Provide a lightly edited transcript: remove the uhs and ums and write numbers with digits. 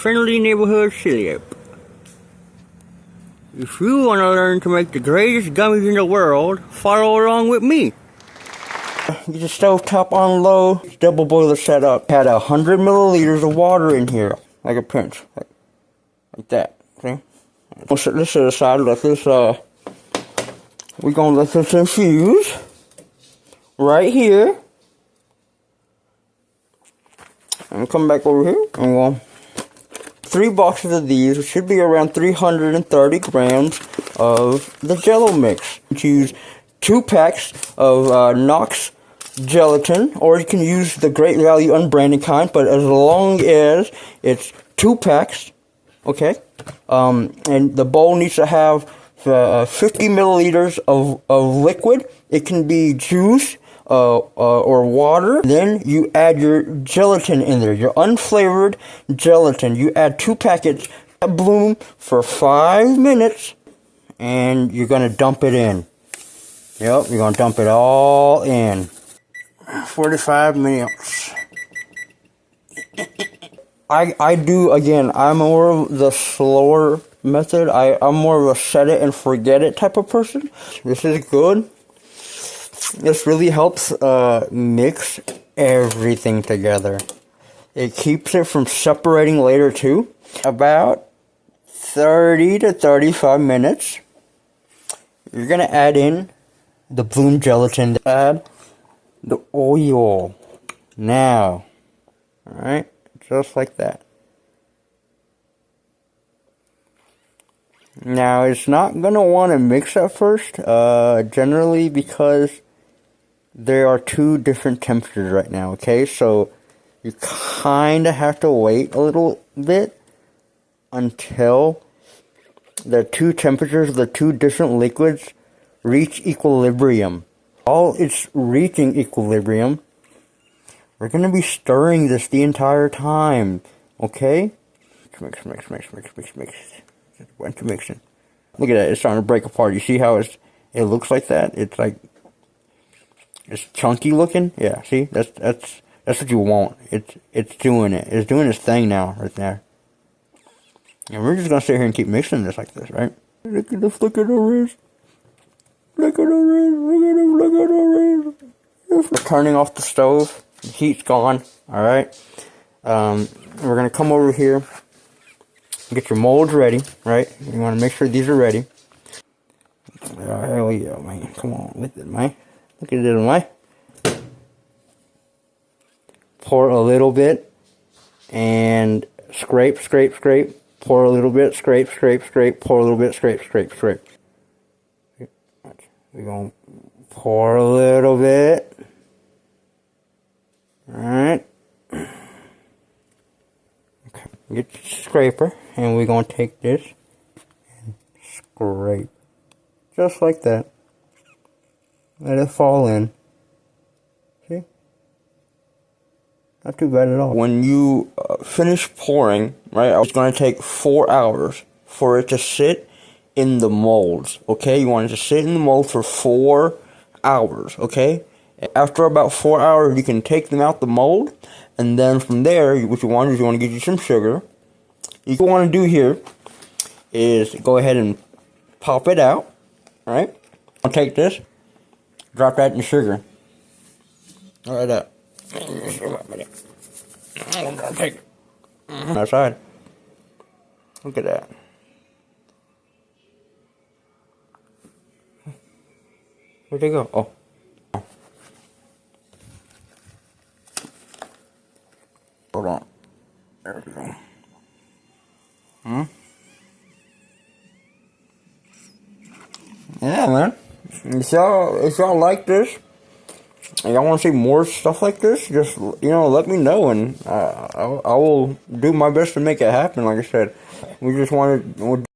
friendly neighborhood silly ape. If you want to learn to make the greatest gummies in the world, follow along with me. Get the stove top on low, double boiler set up. Had 100 milliliters of water in here, like a pinch, like that. See? We'll set this to the side. Let this. We're gonna let this infuse right here, and come back over here and we'll. 3 boxes of these, which should be around 330 grams of the Jello mix. Use 2 packs of Knox gelatin, or you can use the Great Value unbranded kind, but as long as it's 2 packs, okay? And the bowl needs to have 50 milliliters of liquid. It can be juice or water. Then you add your gelatin in there, your unflavored gelatin. You add 2 packets of bloom for 5 minutes, and you're gonna dump it in. Yep, you're gonna dump it all in. 45 minutes. I do, again, I'm more of the slower method. I'm more of a set it and forget it type of person. This is good. This really helps mix everything together. It keeps it from separating later too. About 30 to 35 minutes. You're gonna add in the bloom gelatin. Add the oil. Now. Alright? Just like that. Now, it's not gonna want to mix at first, generally, because there are 2 different temperatures right now, okay? So, you kind of have to wait a little bit until the 2 temperatures of the 2 different liquids reach equilibrium. While it's reaching equilibrium, we're going to be stirring this the entire time, okay? Mix. Just a bunch of mixing. Look at that, it's starting to break apart. You see how it looks like that? It's like, it's chunky looking. Yeah, see, that's what you want. It's doing it. It's doing its thing now, right there. And we're just gonna sit here and keep mixing this like this, right? Look at the wrist. Look at the wrist. We're turning off the stove. The heat's gone. All right. We're gonna come over here. Get your molds ready, right? You want to make sure these are ready. Oh, hell yeah, man. Come on with it, man. Look at it, man. Pour a little bit and scrape. Pour a little bit, scrape. Pour a little bit, scrape. We're going to pour a little bit. Alright. Okay. Get your scraper, and we're going to take this and scrape. Just like that. Let it fall in. See? Not too bad at all. When you finish pouring, right, it's going to take 4 hours for it to sit in the molds, okay? You want it to sit in the mold for 4 hours, okay? After about 4 hours, you can take them out the mold, and then from there, what you want is you want to get you some sugar. What you want to do here is go ahead and pop it out, right? I'll take this. Drop that in sugar. Right up. Outside. Look at that. Where'd they go? Oh. Hold on. There we go. Yeah, man. If y'all like this, and y'all want to see more stuff like this, just, let me know, and I will do my best to make it happen. Like I said, we just wanted